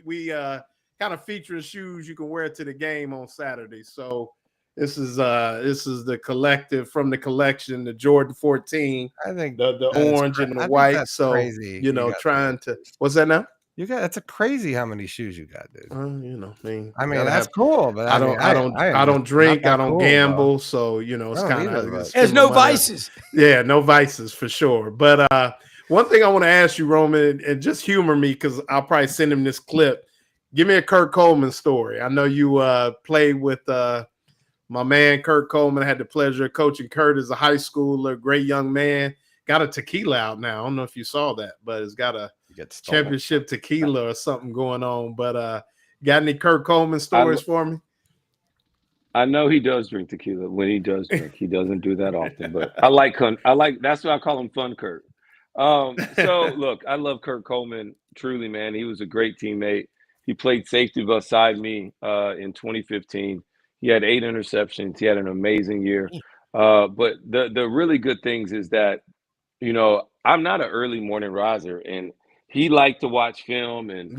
we kind of featuring shoes you can wear to the game on Saturday. So this is the collective from the collection, the Jordan 14. I think the orange and the white. So crazy. Trying to what's that now? That's a crazy how many shoes you got, dude. I mean that's cool, but I don't drink, I don't gamble, so it's kind of there's no vices. Yeah, no vices for sure. But one thing I want to ask you, Roman, and just humor me because I'll probably send him this clip. Give me a Kurt Coleman story. I know you played with my man Kurt Coleman. I had the pleasure of coaching Kurt as a high schooler, great young man. got a tequila out now. I don't know if you saw that, but it's got a championship tequila or something going on. But got any Kurt Coleman stories for me? I know he does drink tequila. When he does drink, he doesn't do that often. But I like that's why I call him Fun Kurt. So look, I love Kurt Coleman truly, man. He was a great teammate. He played safety beside me in 2015. He had 8 interceptions. He had an amazing year. But the really good things is that, you know, I'm not an early morning riser, and he liked to watch film and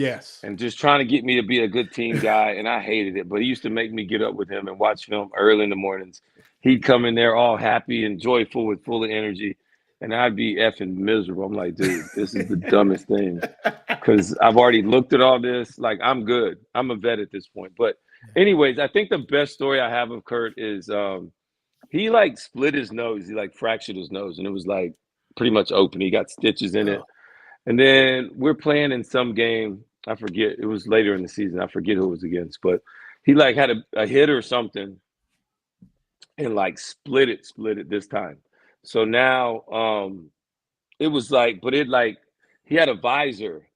just trying to get me to be a good team guy, and I hated it. But he used to make me get up with him and watch film early in the mornings. He'd come in there all happy and joyful with full of energy, and I'd be effing miserable. I'm like, dude, this is the dumbest thing, because I've already looked at all this. Like, I'm good. I'm a vet at this point. But anyways, I think the best story I have of Kurt is he like split his nose. He like fractured his nose, and it was like pretty much open. He got stitches in it. And then we're playing in some game. I forget. It was later in the season. I forget who it was against. But he like had a hit or something and like split it this time. So now it was like, but it like, he had a visor.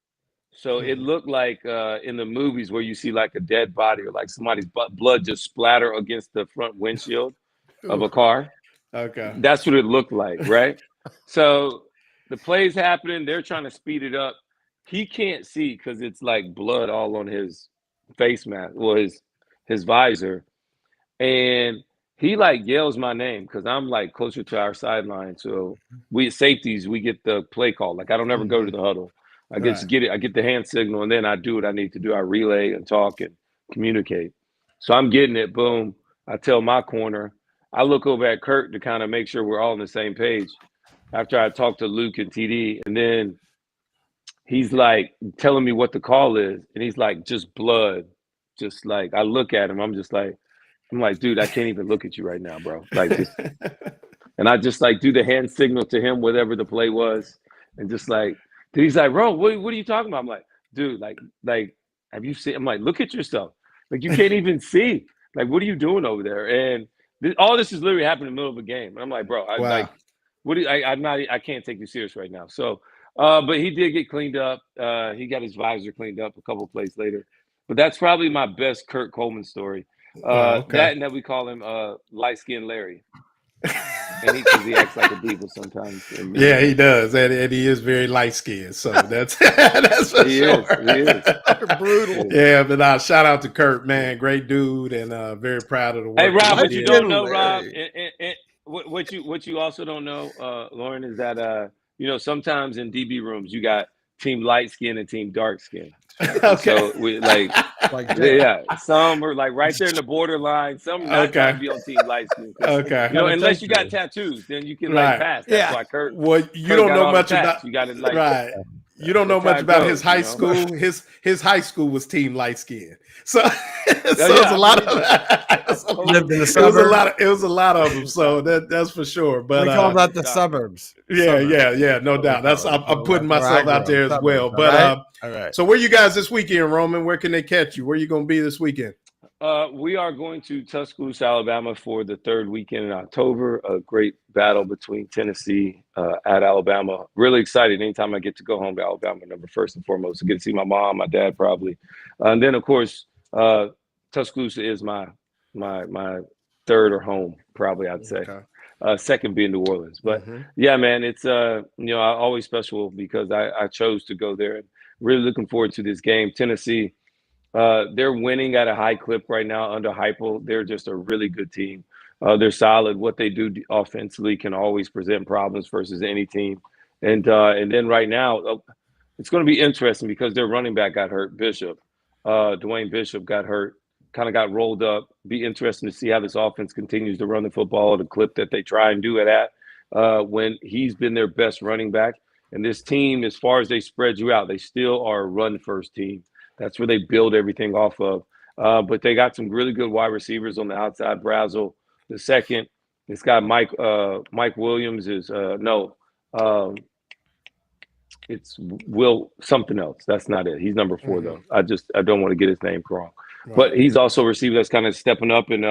So it looked like in the movies where you see like a dead body or like somebody's blood just splatter against the front windshield of a car. Okay. That's what it looked like, right? So the play's happening. They're trying to speed it up. He can't see because it's like blood all on his face mask, well, his visor. And he like yells my name because I'm like closer to our sideline. So we safeties, we get the play call. Like, I don't ever go to the huddle. I just get it. I get the hand signal, and then I do what I need to do. I relay and talk and communicate. So I'm getting it. Boom. I tell my corner. I look over at Kurt to kind of make sure we're all on the same page after I talk to Luke and TD. And then he's like telling me what the call is. And he's like, just blood. Just like, I look at him. I'm like, dude, I can't even look at you right now, bro. Like, just, and I just like do the hand signal to him, whatever the play was. And just like, he's like, bro, what are you talking about? I'm like, dude, like, have you seen? I'm like, look at yourself. Like, you can't even see. Like, what are you doing over there? And all this is literally happening in the middle of a game. And I'm like, bro, like, what do you, I can't take you serious right now. So, but he did get cleaned up. He got his visor cleaned up a couple of plays later. But that's probably my best Kurt Coleman story. That and that we call him light skinned Larry. And he acts like a diva sometimes. Yeah, he does, and he is very light skinned. So that's that's for sure. He is. Brutal. Yeah, but shout out to Kurt, man, great dude, and very proud of the work. Hey, Rob, what you don't know, Rob, and what you also don't know, Lauren, is that you know, sometimes in DB rooms you got team light skin and team dark skin. Okay. So we like some are like right there in the borderline. Some not trying to be on team light skin. Okay. You know, unless you got tattoos, then you can like pass. That's why Kurt. Well, you don't know much about. You got to like You don't know much about his high school. His high school was team light skin. So it's a lot of lived in the suburbs. It was a lot of them. So that's for sure. But we call that the suburbs. Yeah, no doubt. That's I'm putting myself out there as well. But all right. So where you guys this weekend, Roman? Where can they catch you? Where you going to be this weekend? We are going to Tuscaloosa, Alabama for the third weekend in October. A great battle between Tennessee at Alabama. Really excited anytime I get to go home to Alabama, first and foremost. To get to see my mom, my dad probably. And then, of course, Tuscaloosa is my third or home, probably, I'd say. Okay. Second being New Orleans. But, yeah, man, it's always special because I chose to go there. And really looking forward to this game. Tennessee, they're winning at a high clip right now under Harper. They're just a really good team. They're solid. What they do offensively can always present problems versus any team. And then right now, it's going to be interesting because their running back got hurt, Bishop. Dwayne Bishop got hurt, kind of got rolled up. Be interesting to see how this offense continues to run the football at a clip that they try and do it at when he's been their best running back. And this team, as far as they spread you out, they still are a run-first team. That's where they build everything off of. But they got some really good wide receivers on the outside. Brazel, the second. It's got Mike Williams is it's Will something else. That's not it. He's number 4 though. I don't want to get his name wrong. Right. But he's also a receiver that's kind of stepping up, and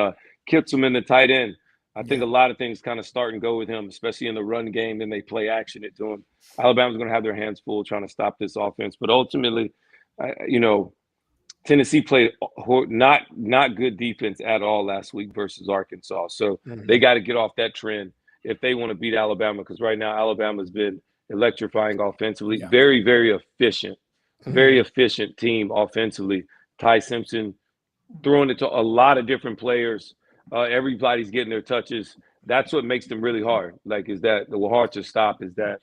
Kitselman, the tight end. I think a lot of things kind of start and go with him, especially in the run game. Then they play action it to him. Alabama's going to have their hands full trying to stop this offense. But ultimately, Tennessee played not good defense at all last week versus Arkansas. So they got to get off that trend if they want to beat Alabama, because right now Alabama's been electrifying offensively. Very, very efficient. Very efficient team offensively. Ty Simpson throwing it to a lot of different players. Everybody's getting their touches. That's what makes them really hard. Is that the hard to stop is that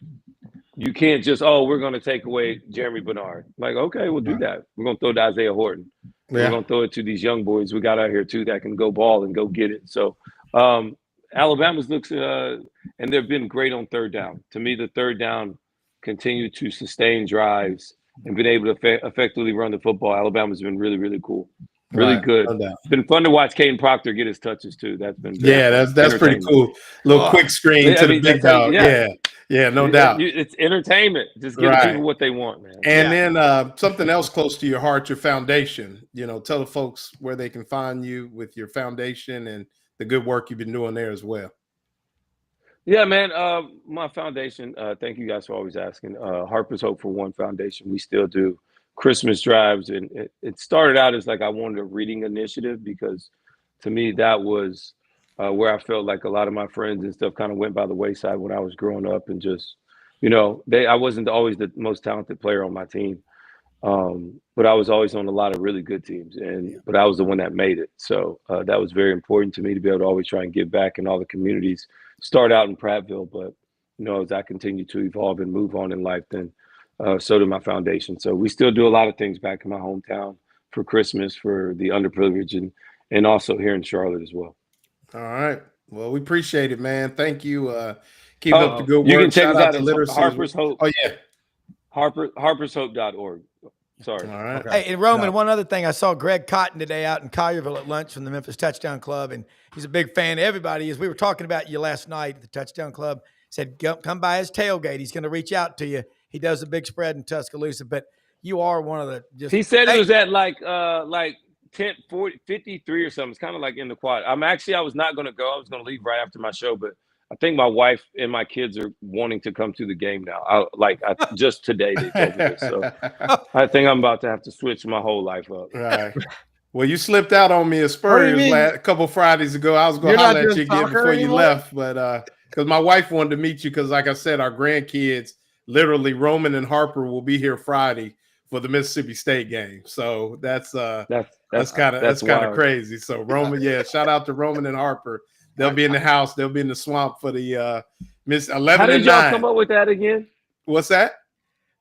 you can't just, we're going to take away Jeremy Bernard. Okay, we'll do that. We're going to throw to Isaiah Horton. We're going to throw it to these young boys we got out here too that can go ball and go get it. So Alabama's looks, and they've been great on third down. To me, the third down continue to sustain drives and been able to effectively run the football. Alabama's been really, really cool. Really good. No, it's been fun to watch Caden Proctor get his touches too. That's been that's pretty cool. Little quick screen to the big dog. No doubt. It's entertainment. Just give people what they want, man. And then something else close to your heart, your foundation. Tell the folks where they can find you with your foundation and the good work you've been doing there as well. Yeah, man. My foundation. Thank you guys for always asking. Harper's Hope for One Foundation. We still do Christmas drives, and it started out as I wanted a reading initiative, because to me that was where I felt like a lot of my friends and stuff kind of went by the wayside when I was growing up, and just I wasn't always the most talented player on my team, but I was always on a lot of really good teams, but I was the one that made it. So that was very important to me to be able to always try and give back in all the communities. Start out in Prattville, but as I continue to evolve and move on in life, then so did my foundation. So we still do a lot of things back in my hometown for Christmas, for the underprivileged, and also here in Charlotte as well. All right. Well, we appreciate it, man. Thank you. Keep up the good work. You can check Shout us out to at Literacy. Harper's Hope. Oh, yeah. Harpershope.org. Sorry. All right. Hey, and Roman, one other thing. I saw Greg Cotton today out in Collierville at lunch from the Memphis Touchdown Club, and he's a big fan. Everybody is. We were talking about you last night at the Touchdown Club. Said, come by his tailgate. He's going to reach out to you. He does a big spread in Tuscaloosa, but you are one of the. He said it was at 53 or something. It's kind of in the quad. I was not going to go. I was going to leave right after my show, but I think my wife and my kids are wanting to come to the game now. Just today they told me this, so I think I'm about to have to switch my whole life up. Right. Well, you slipped out on me at Spurs a couple Fridays ago. I was going to holler at you again before you left, but because my wife wanted to meet you, because like I said, our grandkids, literally Roman and Harper, will be here Friday for the Mississippi State game. So that's kind of crazy. So Roman, shout out to Roman and Harper. They'll be in the house. They'll be in the swamp for the Miss 11 How did and y'all 9. come up with that again? What's that?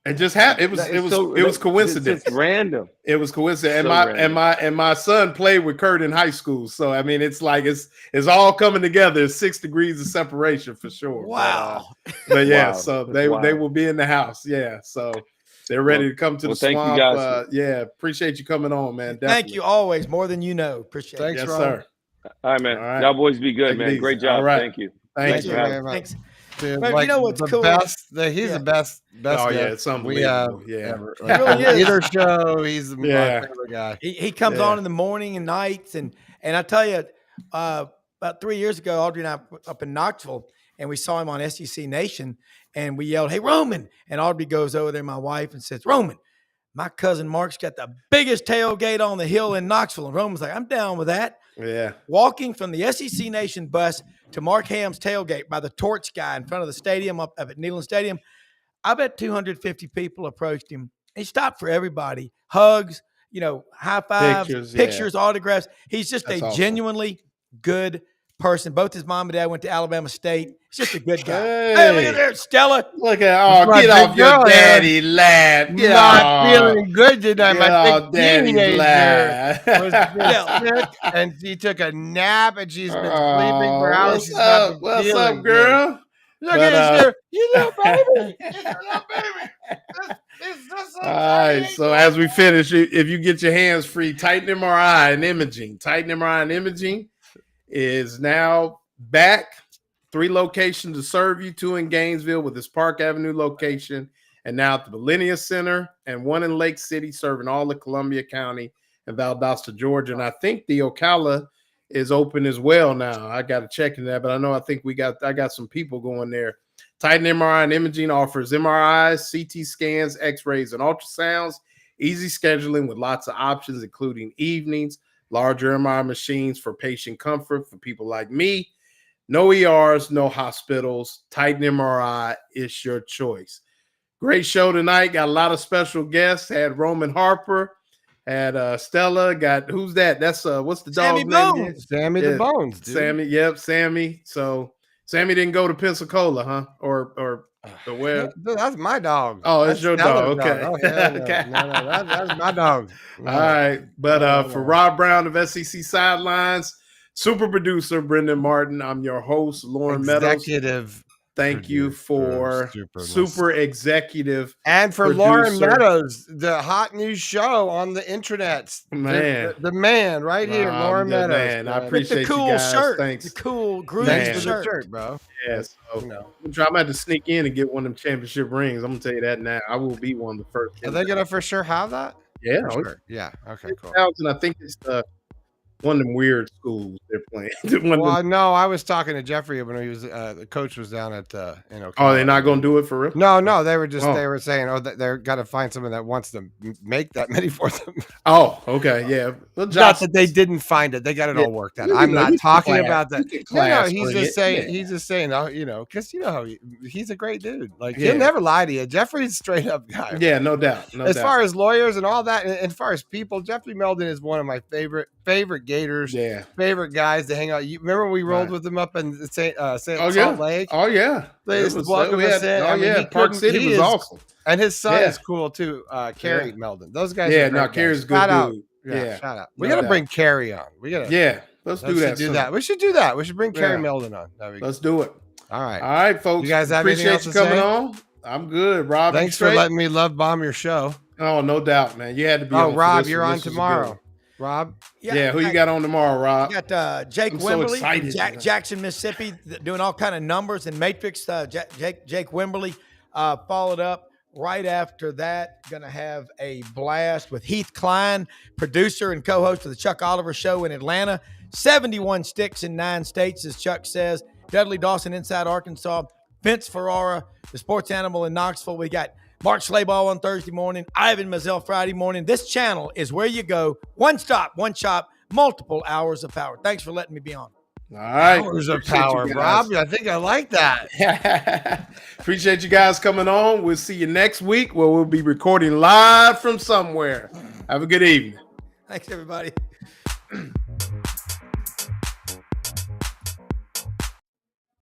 It just happened. It was coincidence. It's random. It was coincidence. And my son played with Kurt in high school. So I mean, it's it's all coming together. It's 6 degrees of separation for sure. Wow. But yeah, so they will be in the house. Yeah. So they're ready to come to the swamp. Thank you guys. Appreciate you coming on, man. Definitely. Thank you always, more than you know. Appreciate it. Thanks, yes, sir. All right, man. All right. Y'all boys be good, man. Great job. Right. Thank you. Thank you very much. Thanks. Dude, but you know what's cool? He's the best. Oh yeah, it's unbelievable. Ever. Really either show, he's my favorite guy. He comes on in the morning and nights, and I tell you, about 3 years ago, Audrey and I were up in Knoxville, and we saw him on SEC Nation, and we yelled, "Hey, Roman!" And Audrey goes over there, my wife, and says, "Roman, my cousin Mark's got the biggest tailgate on the hill in Knoxville." And Roman's like, "I'm down with that." Yeah. Walking from the SEC Nation bus to Mark Ham's tailgate by the torch guy in front of the stadium up at Neyland Stadium, I bet 250 people approached him. He stopped for everybody. Hugs, high fives, pictures, autographs. He's just a genuinely good person. Both his mom and dad went to Alabama State. He's just a good guy. Hey, look at there, Stella. Look at get off your daddy lap. Not feeling good today. My daddy lap. And she took a nap, and she's been sleeping for hours. What's up, girl? Look at this, you little baby. All right. So as we finish, if you get your hands free, Titan MRI and Imaging. Titan MRI and Imaging is now back. 3 locations to serve you, 2 in Gainesville with this Park Avenue location, and now at the Millennia Center, and 1 in Lake City, serving all of Columbia County and Valdosta, Georgia. And I think the Ocala is open as well now. I got to check in that, but I got some people going there. Titan MRI and Imaging offers MRIs, CT scans, X-rays, and ultrasounds. Easy scheduling with lots of options, including evenings, larger MRI machines for patient comfort for people like me. No ERs, no hospitals. Titan MRI is your choice. Great show tonight. Got a lot of special guests. Had Roman Harper. Had Stella. Got who's that? That's what's the dog's name? Sammy the Bones, dude. Sammy. Yep, Sammy. So Sammy didn't go to Pensacola, huh? Or where? That's my dog. Oh, it's your dog. Okay. Oh, no. Okay. No, that's my dog. No. All right. But for Rob Browne of SEC Sidelines, super producer Brenden Martin, I'm your host, Lauren Meadows. Thank you for super executive. And for producer. Lauren Meadows, the hot new show on the internet. Man. The man right here, Lauren Meadows. Man, I appreciate the cool you guys. Shirt. Thanks. The cool groovy shirt, bro. Yeah, so I'm going to have to sneak in and get one of them championship rings. I'm going to tell you that now. I will be one of the first. Are they going to for sure have that? Yeah. Sure. Yeah. Okay, cool. I think it's one of them weird schools they're playing. Well, no, I was talking to Jeffrey when he was the coach was down at Oh, they're not going to do it for real? No, they were just they were saying they're got to find someone that wants to make that many for them. Oh, okay, yeah. Well, not that they didn't find it; they got it all worked out. I'm not talking about that. No, he's just saying. He's just saying. Because how he's a great dude. Like he'll never lie to you. Jeffrey's a straight up guy. Yeah, no doubt. As far as lawyers and all that, and as far as people, Jeffrey Meldon is one of my favorite Gators, favorite guys to hang out. You remember we rolled with them up in Salt Lake? Oh yeah, they used to welcome us in. Park City was awesome, and his son is cool too. Kerry Meldon, those guys. Yeah, no, Kerry's good dude. Yeah, shout out. We got to bring Kerry on. We got to. Yeah, let's do that. We should do that. We should bring Kerry Meldon on. Let's do it. All right, folks. You guys have appreciate you coming on. I'm good, Rob. Thanks for letting me love bomb your show. Oh, no doubt, man. You had to be. Oh, Rob, you're on tomorrow. Rob? Yeah, who you got on tomorrow, Rob? You got Jake Wimberly, Jackson, Mississippi, doing all kind of numbers and matrix. Jake Wimberly followed up right after that. Going to have a blast with Heath Klein, producer and co-host of the Chuck Oliver Show in Atlanta. 71 sticks in 9 states, as Chuck says. Dudley Dawson inside Arkansas. Vince Ferrara, the sports animal in Knoxville. We got Mark Schleybaugh on Thursday morning, Ivan Mazel Friday morning. This channel is where you go. One stop, one shop, multiple hours of power. Thanks for letting me be on. All right. Hours of power, Rob. I think I like that. Appreciate you guys coming on. We'll see you next week where we'll be recording live from somewhere. Have a good evening. Thanks, everybody.